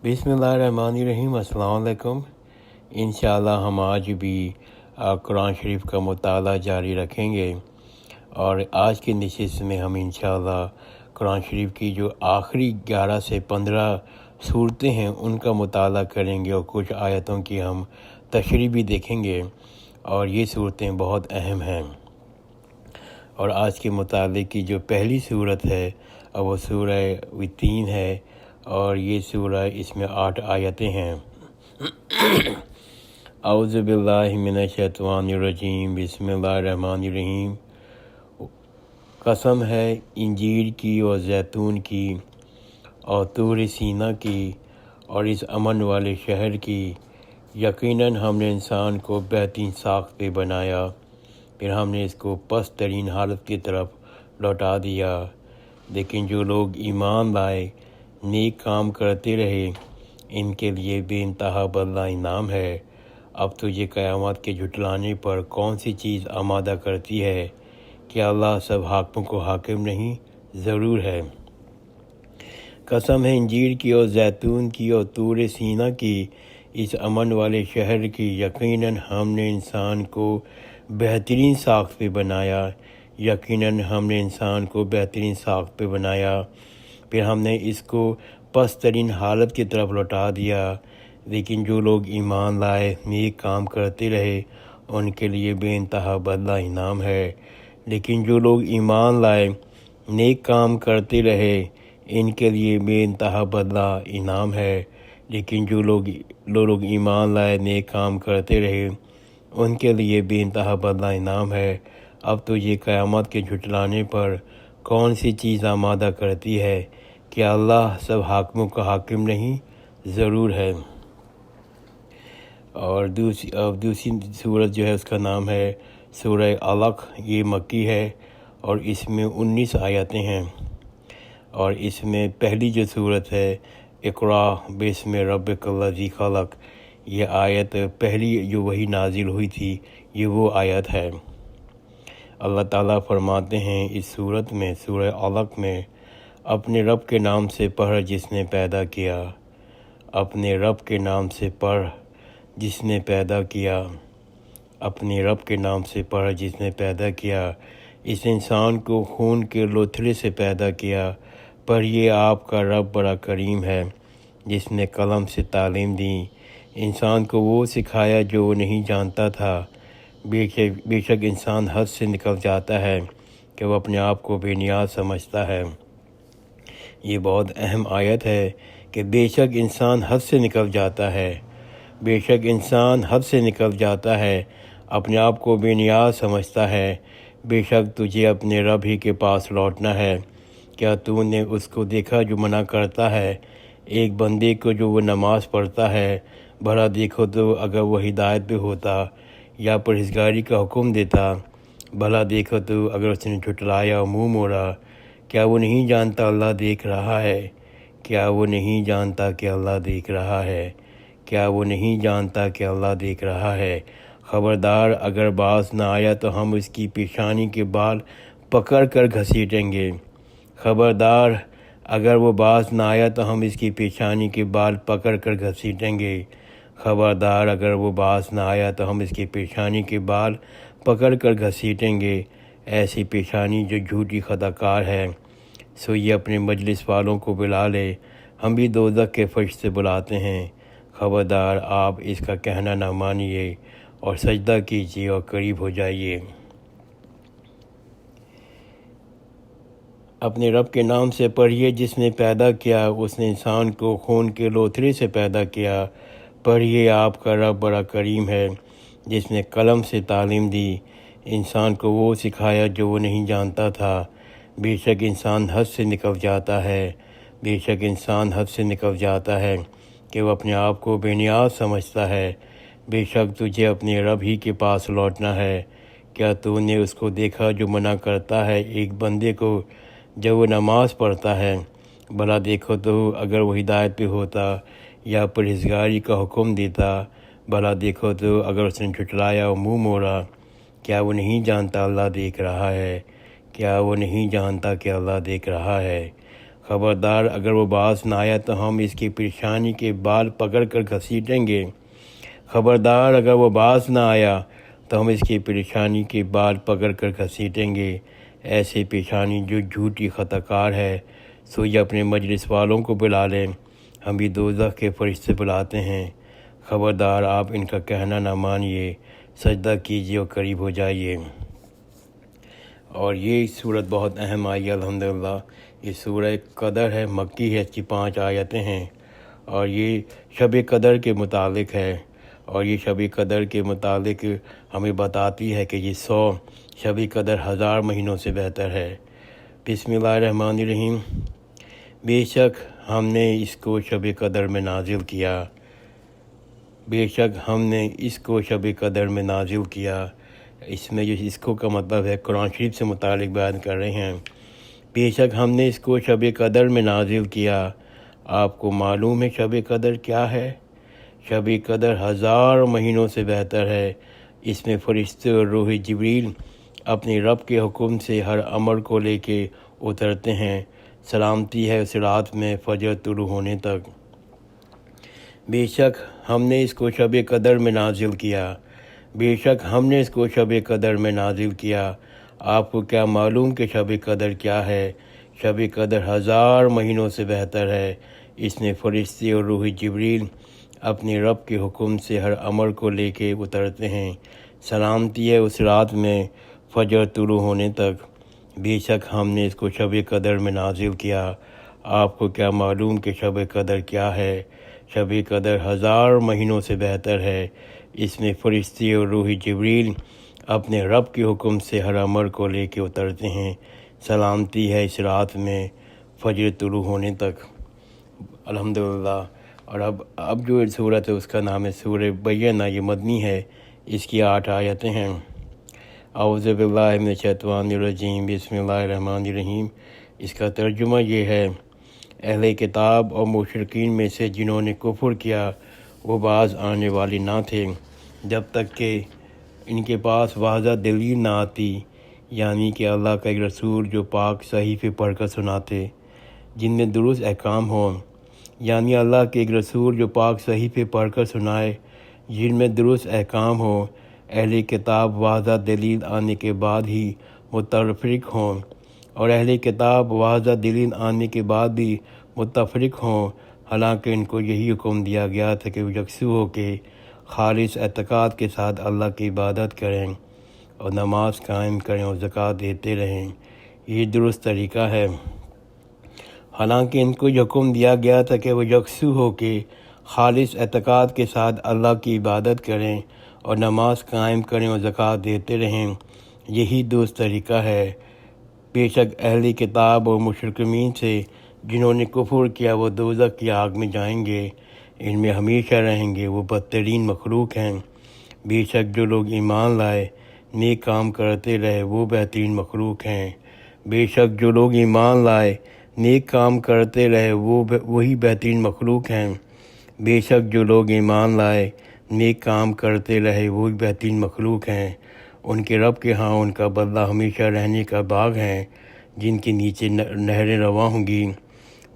بسم اللہ الرحمن الرحیم۔ السلام علیکم۔ انشاءاللہ ہم آج بھی قرآن شریف کا مطالعہ جاری رکھیں گے، اور آج کی نشست میں ہم انشاءاللہ قرآن شریف کی جو آخری 11 سے 15 صورتیں ہیں ان کا مطالعہ کریں گے، اور کچھ آیتوں کی ہم تشریح بھی دیکھیں گے، اور یہ صورتیں بہت اہم ہیں۔ اور آج کے مطالعے کی جو پہلی صورت ہے وہ سورہ تین ہے، اور یہ سورہ اس میں 8 آیتیں ہیں۔ اعوذ باللہ من الشیطان الرجیم، بسم اللہ الرحمن الرحیم۔ قسم ہے انجیر کی اور زیتون کی اور طور سینا کی اور اس امن والے شہر کی، یقیناً ہم نے انسان کو بہترین ساخت پہ بنایا، پھر ہم نے اس کو پست ترین حالت کی طرف لوٹا دیا۔ لیکن جو لوگ ایمان لائے، نیک کام کرتے رہے، ان کے لیے بے انتہا بدلہ انعام ہے۔ اب تجھے قیامت کے جھٹلانے پر کون سی چیز آمادہ کرتی ہے؟ کیا اللہ سب حاکموں کو حاکم نہیں؟ ضرور ہے۔ قسم ہے انجیر کی اور زیتون کی اور طور سینا کی، اس امن والے شہر کی، یقیناً ہم نے انسان کو بہترین ساخت پہ بنایا، یقیناً ہم نے انسان کو بہترین ساخت پہ بنایا، پھر ہم نے اس کو پست ترین حالت کی طرف لوٹا دیا۔ لیکن جو لوگ ایمان لائے، نیک کام کرتے رہے، ان کے لیے بے انتہا بدلہ انعام ہے۔ لیکن جو لوگ ایمان لائے، نیک کام کرتے رہے، ان کے لیے بے انتہا بدلہ انعام ہے۔ لیکن جو لوگ ایمان لائے، نیک کام کرتے رہے، ان کے لیے بے انتہا بدلہ انعام ہے۔ اب تو یہ قیامت کے جھٹلانے پر کون سی چیز آمادہ کرتی ہے؟ کیا اللہ سب حاکموں کا حاکم نہیں؟ ضرور ہے۔ اور دوسری سورت جو ہے اس کا نام ہے سورہ علق، یہ مکی ہے، اور اس میں 19 آیتیں ہیں۔ اور اس میں پہلی جو سورت ہے اقرا بسم ربک الذی خلق، یہ آیت پہلی جو وہی نازل ہوئی تھی، یہ وہ آیت ہے۔ اللہ تعالیٰ فرماتے ہیں اس سورت میں، سورہ علق میں، اپنے رب کے نام سے پڑھ جس نے پیدا کیا، اپنے رب کے نام سے پڑھ جس نے پیدا کیا، اپنے رب کے نام سے پڑھ جس نے پیدا کیا، اس انسان کو خون کے لوتھڑے سے پیدا کیا، پڑھیے آپ کا رب بڑا کریم ہے، جس نے قلم سے تعلیم دی، انسان کو وہ سکھایا جو وہ نہیں جانتا تھا۔ بے شک انسان حد سے نکل جاتا ہے کہ وہ اپنے آپ کو بے نیاز سمجھتا ہے۔ یہ بہت اہم آیت ہے کہ بے شک انسان حد سے نکل جاتا ہے، بے شک انسان حد سے نکل جاتا ہے، اپنے آپ کو بے نیاز سمجھتا ہے۔ بے شک تجھے اپنے رب ہی کے پاس لوٹنا ہے۔ کیا تو نے اس کو دیکھا جو منع کرتا ہے ایک بندے کو جو وہ نماز پڑھتا ہے؟ بھلا دیکھو تو اگر وہ ہدایت پہ ہوتا یا پرہیزگاری کا حکم دیتا، بھلا دیکھو تو اگر اس نے جھٹلایا اور منہ موڑا۔ کیا وہ نہیں جانتا اللہ دیکھ رہا ہے؟ کیا وہ نہیں جانتا کہ اللہ دیکھ رہا ہے؟ کیا وہ نہیں جانتا کہ اللہ دیکھ رہا ہے؟ خبردار اگر باز نہ آیا تو ہم اس کی پیشانی کے بال پکڑ کر گھسیٹیں گے۔ خبردار اگر وہ باز نہ آیا تو ہم اس کی پیشانی کے بال پکڑ کر گھسیٹیں گے۔ خبردار اگر وہ باز نہ آیا تو ہم اس کی پیشانی کے بال پکڑ کر گھسیٹیں گے۔ ایسی پیشانی جو جھوٹی خطا کار ہے، سو یہ اپنے مجلس والوں کو بلا لے، ہم بھی دوزخ کے فرشتے بلاتے ہیں۔ خبردار آپ اس کا کہنا نہ مانیے اور سجدہ کیجیے اور قریب ہو جائیے۔ اپنے رب کے نام سے پڑھیے جس نے پیدا کیا، اس نے انسان کو خون کے لوتھڑے سے پیدا کیا۔ پڑھیے آپ کا رب بڑا کریم ہے، جس نے قلم سے تعلیم دی، انسان کو وہ سکھایا جو وہ نہیں جانتا تھا۔ بے شک انسان حد سے نکل جاتا ہے، بے شک انسان حد سے نکل جاتا ہے کہ وہ اپنے آپ کو بے نیاز سمجھتا ہے۔ بے شک تجھے اپنے رب ہی کے پاس لوٹنا ہے۔ کیا تو نے اس کو دیکھا جو منع کرتا ہے ایک بندے کو جب وہ نماز پڑھتا ہے؟ بھلا دیکھو تو اگر وہ ہدایت پہ ہوتا یا پرہیزگاری کا حکم دیتا، بھلا دیکھو تو اگر اس نے جھٹلایا اور منہ موڑا۔ کیا وہ نہیں جانتا اللہ دیکھ رہا ہے؟ کیا وہ نہیں جانتا کہ اللہ دیکھ رہا ہے؟ خبردار اگر وہ باز نہ آیا تو ہم اس کی پریشانی کے بال پکڑ کر گھسیٹیں گے۔ خبردار اگر وہ باز نہ آیا تو ہم اس کی پریشانی کے بال پکڑ کر گھسیٹیں گے۔ ایسے پیشانی جو جھوٹی خطا کار ہے، سو یہ اپنے مجلس والوں کو بلا لیں، ہم بھی دوزخ کے فرشتے بلاتے ہیں۔ خبردار آپ ان کا کہنا نہ مانیے، سجدہ کیجیے اور قریب ہو جائیے۔ اور یہ صورت بہت اہم آئی ہے الحمدللہ۔ یہ سورہ قدر ہے، مکی ہے، اس کی 5 آیتیں ہیں، اور یہ شب قدر کے متعلق ہے۔ اور یہ شب قدر کے متعلق ہمیں بتاتی ہے کہ یہ 100 شب قدر 1000 مہینوں سے بہتر ہے۔ بسم اللہ الرحمن الرحیم۔ بے شک ہم نے اس کو شب قدر میں نازل کیا، بے شک ہم نے اس کو شب قدر میں نازل کیا۔ اس میں جو اس کو کا مطلب ہے قرآن شریف سے متعلق بیان کر رہے ہیں۔ بے شک ہم نے اس کو شب قدر میں نازل کیا۔ آپ کو معلوم ہے شب قدر کیا ہے؟ شب قدر 1000 مہینوں سے بہتر ہے۔ اس میں فرشتے اور روح جبریل اپنے رب کے حکم سے ہر امر کو لے کے اترتے ہیں۔ سلامتی ہے اس رات میں فجر طلوع ہونے تک۔ بے شک ہم نے اس کو شب قدر میں نازل کیا، بے شک ہم نے اس کو شب قدر میں نازل کیا۔ آپ کو کیا معلوم کہ شب قدر کیا ہے؟ شب قدر 1000 مہینوں سے بہتر ہے۔ اس میں فرشتے اور روح جبریل اپنے رب کے حکم سے ہر امر کو لے کے اترتے ہیں۔ سلامتی ہے اس رات میں فجر طلوع ہونے تک۔ بے شک ہم نے اس کو شب قدر میں نازل کیا۔ آپ کو کیا معلوم کہ شب قدر کیا ہے؟ شب قدر 1000 مہینوں سے بہتر ہے۔ اس میں فرشتے اور روح جبریل اپنے رب کے حکم سے ہر امر کو لے کے اترتے ہیں۔ سلامتی ہے اس رات میں فجر طلوع ہونے تک۔ الحمدللہ۔ اور اب جو سورت ہے اس کا نام ہے سورہ بینہ، یہ مدنی ہے، اس کی 8 آیتیں ہیں۔ اعوذ باللہ من الشیطان الرجیم، بسم اللہ الرحمن الرحیم۔ اس کا ترجمہ یہ ہے، اہل کتاب اور مشرکین میں سے جنہوں نے کفر کیا وہ باز آنے والے نہ تھے جب تک کہ ان کے پاس واضح دلیل نہ آتی، یعنی کہ اللہ کا ایک رسول جو پاک صحیفے پڑھ کر سناتے جن میں درست احکام ہوں، یعنی اللہ کے ایک رسول جو پاک صحیفے پڑھ کر سنائے جن میں درست احکام ہوں۔ اہل کتاب واضح دلیل آنے کے بعد ہی متفرق ہوں، اور اہل کتاب واضح دلیل آنے کے بعد بھی متفرق ہوں، حالانکہ ان کو یہی حکم دیا گیا تھا کہ وہ یکسو ہو کے خالص اعتقاد کے ساتھ اللہ کی عبادت کریں اور نماز قائم کریں اور زکوٰۃ دیتے رہیں۔ یہ درست طریقہ ہے۔ حالانکہ ان کو یہ حکم دیا گیا تھا کہ وہ یکسو ہو کے خالص اعتقاد کے ساتھ اللہ کی عبادت کریں اور نماز قائم کریں اور زکوٰۃ دیتے رہیں، یہی درست طریقہ ہے۔ بے شک اہل کتاب اور مشرکین سے جنہوں نے کفر کیا وہ دوزخ کی آگ میں جائیں گے، ان میں ہمیشہ رہیں گے، وہ بدترین مخلوق ہیں۔ بے شک جو لوگ ایمان لائے، نیک کام کرتے رہے، وہ بہترین مخلوق ہیں۔ بے شک جو لوگ ایمان لائے، نیک کام کرتے رہے، وہی بہترین مخلوق ہیں۔ بے شک جو لوگ ایمان لائے، نیک کام کرتے رہے، وہی بہترین مخلوق ہیں۔ ان کے رب کے ہاں ان کا بدلہ ہمیشہ رہنے کا باغ ہے جن کے نیچے نہریں رواں ہوں گی۔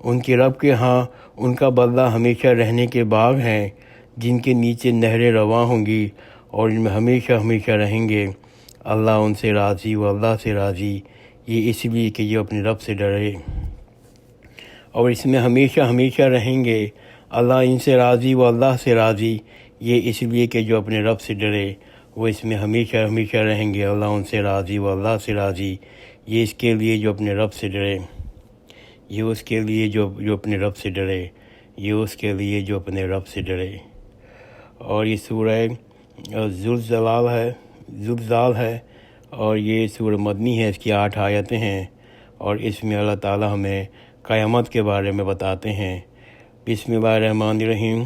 ان کے رب کے ہاں ان کا بدلہ ہمیشہ رہنے کے باغ ہیں جن کے نیچے نہریں رواں ہوں گی، اور ان میں ہمیشہ ہمیشہ رہیں گے۔ اللہ ان سے راضی، وہ اللہ سے راضی، یہ اس لیے کہ یہ اپنے رب سے ڈرے، اور اس میں ہمیشہ ہمیشہ رہیں گے۔ اللہ ان سے راضی، وہ اللہ سے راضی، یہ اس لیے کہ جو اپنے رب سے ڈرے وہ اس میں ہمیشہ ہمیشہ رہیں گے۔ اللہ ان سے راضی، وہ اللہ سے راضی، یہ اس کے لیے جو اپنے رب سے ڈرے، یہ اس کے لیے جو اپنے رب سے ڈرے، یہ اس کے لیے جو اپنے رب سے ڈرے۔ اور یہ سورہ زلزال ہے، اور یہ سورہ مدنی ہے، اس کی 8 آیتیں ہیں، اور اس میں اللہ تعالی ہمیں قیامت کے بارے میں بتاتے ہیں۔ بسم اللہ الرحمن الرحیم۔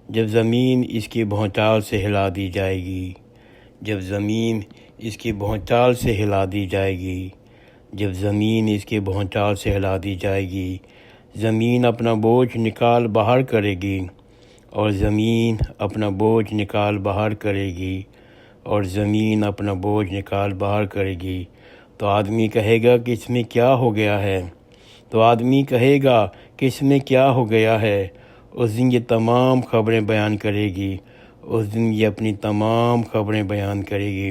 جب زمین اس کی بھونچال سے ہلا دی جائے گی، جب زمین اس کی بھونچال سے ہلا دی جائے گی، جب زمین اس کی بھونچال سے ہلا دی جائے گی، زمین اپنا بوجھ نکال باہر کرے گی، اور زمین اپنا بوجھ نکال باہر کرے گی، اور زمین اپنا بوجھ نکال باہر کرے گی، تو آدمی کہے گا کہ اس میں کیا ہو گیا ہے؟ تو آدمی کہے گا کہ اس میں کیا ہو گیا ہے۔ اس دن یہ تمام خبریں بیان کرے گی، اس دن یہ اپنی تمام خبریں بیان کرے گی،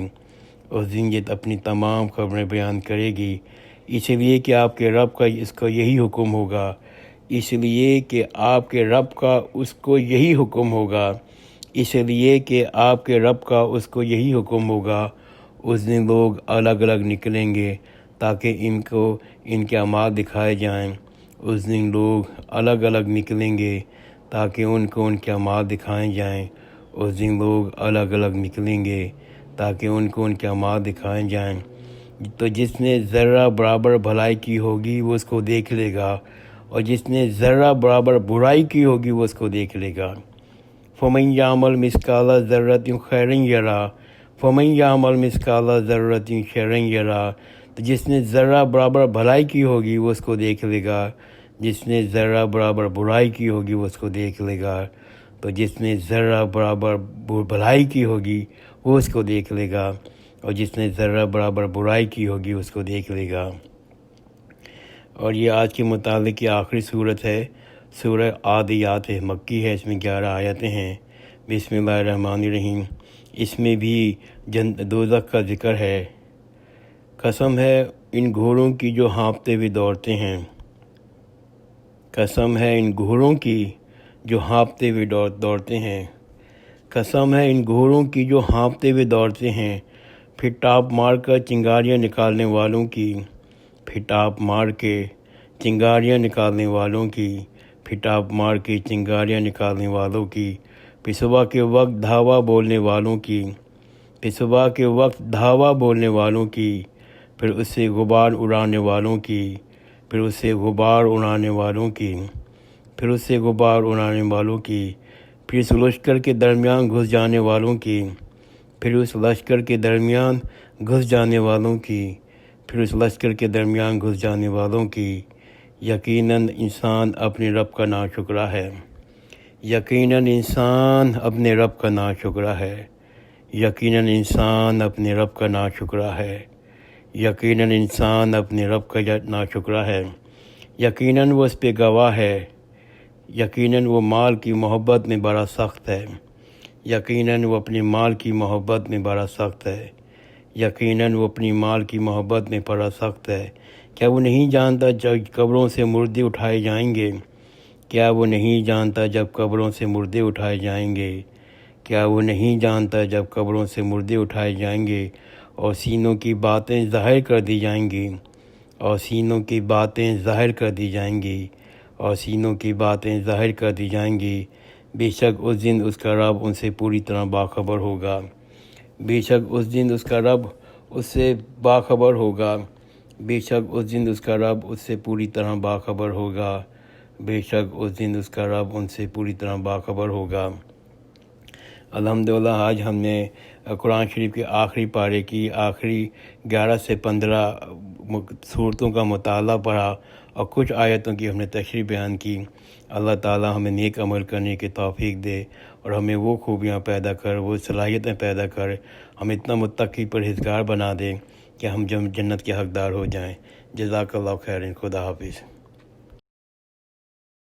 اس دن یہ اپنی تمام خبریں بیان کرے گی، اس لیے کہ آپ کے رب کا اس کا یہی حکم ہوگا، اس لیے کہ آپ کے رب کا اس کو یہی حکم ہوگا، اس لیے کہ آپ کے رب کا اس کو یہی حکم ہوگا۔ اس دن لوگ الگ الگ نکلیں گے تاکہ ان کو ان کے اعمال دکھائے جائیں۔ اس دن لوگ الگ الگ نکلیں گے تاکہ ان کو ان کے اعمال دکھائے جائیں۔ اس دن لوگ الگ الگ نکلیں گے تاکہ ان کو ان کے اعمال دکھائے جائیں۔ تو جس نے ذرہ برابر بھلائی کی ہوگی وہ اس کو دیکھ لے گا، اور جس نے ذرہ برابر برائی کی ہوگی وہ اس کو دیکھ لے گا۔ فَمَن يَعْمَلْ مِثْقَالَ ذَرَّةٍ خَيْرًا يَرَهُ فَمَن يَعْمَلْ مِثْقَالَ ذَرَّةٍ شَرًّا يَرَهُ۔ تو جس نے ذرہ برابر بھلائی کی ہوگی وہ اس کو دیکھ لے گا، جس نے ذرہ برابر برائی کی ہوگی وہ اس کو دیکھ لے گا۔ تو جس نے ذرہ برابر بھلائی کی ہوگی وہ اس کو دیکھ لے گا، اور جس نے ذرہ برابر برائی کی ہوگی اس کو دیکھ لے گا۔ اور یہ آج کے متعلق کی آخری صورت ہے، سورہ عادیات ہے، مکی ہے، اس میں 11 آیتیں ہیں۔ بسم اللہ الرحمن الرحیم۔ اس میں بھی دوزخ کا ذکر ہے۔ قسم ہے ان گھوڑوں کی جو ہانپتے ہوئے دوڑتے ہیں، قسم ہے ان گھوڑوں کی جو ہانپتے ہوئے دوڑتے ہیں، قسم ہے ان گھوڑوں کی جو ہانپتے ہوئے دوڑتے ہیں، پھر ٹاپ مار کر چنگاریاں نکالنے والوں کی، پھر ٹاپ مار کے چنگاریاں نکالنے والوں کی، پھر ٹاپ مار کے چنگاریاں نکالنے والوں کی، پھر صبح کے وقت دھاوا بولنے والوں کی، پھر صبح کے وقت دھاوا بولنے والوں کی، پھر اس سے غبار اڑانے والوں کی، پھر اس سے غبار اڑانے والوں کی، پھر اس سے غبار اڑانے والوں کی، پھر اس لشکر کے درمیان گھس جانے والوں کی، پھر اس لشکر کے درمیان گھس جانے والوں کی، پھر اس لشکر کے درمیان گھس جانے والوں کی۔ یقیناً انسان اپنے رب کا ناشکرا ہے، یقیناً انسان اپنے رب کا ناشکرا ہے، یقیناً انسان اپنے رب کا ناشکرا ہے، یقیناً انسان اپنے رب کا ناشکرا ہے، یقیناً وہ اس پہ گواہ ہے، یقیناً وہ مال کی محبت میں بڑا سخت ہے، یقیناً وہ اپنے مال کی محبت میں بڑا سخت ہے، یقیناً وہ اپنی مال کی محبت میں بڑا سخت ہے۔ کیا وہ نہیں جانتا جب قبروں سے مردے اٹھائے جائیں گے؟ کیا وہ نہیں جانتا جب قبروں سے مردے اٹھائے جائیں گے؟ کیا وہ نہیں جانتا جب قبروں سے مردے اٹھائے جائیں گے اور سینوں کی باتیں ظاہر کر دی جائیں گی، اور سینوں کی باتیں ظاہر کر دی جائیں گی، اور سینوں کی باتیں ظاہر کر دی جائیں گی۔ بے شک اس دن اس کا رب ان سے پوری طرح باخبر ہوگا، بے شک اس دن اس کا رب اس سے باخبر ہوگا، بے شک اس دن اس کا رب اس سے پوری طرح باخبر ہوگا، بے شک اس دن اس کا رب ان سے پوری طرح باخبر ہوگا۔ الحمدللہ آج ہم نے قرآن شریف کے آخری پارے کی آخری 11 سے 15 صورتوں کا مطالعہ پڑھا اور کچھ آیتوں کی ہم نے تشریح بیان کی۔ اللہ تعالی ہمیں نیک عمل کرنے کی توفیق دے اور ہمیں وہ خوبیاں پیدا کر، وہ صلاحیتیں پیدا کر، ہم اتنا متقی پرہیزگار بنا دے کہ ہم جنت کے حقدار ہو جائیں۔ جزاک اللہ خیر، خدا حافظ۔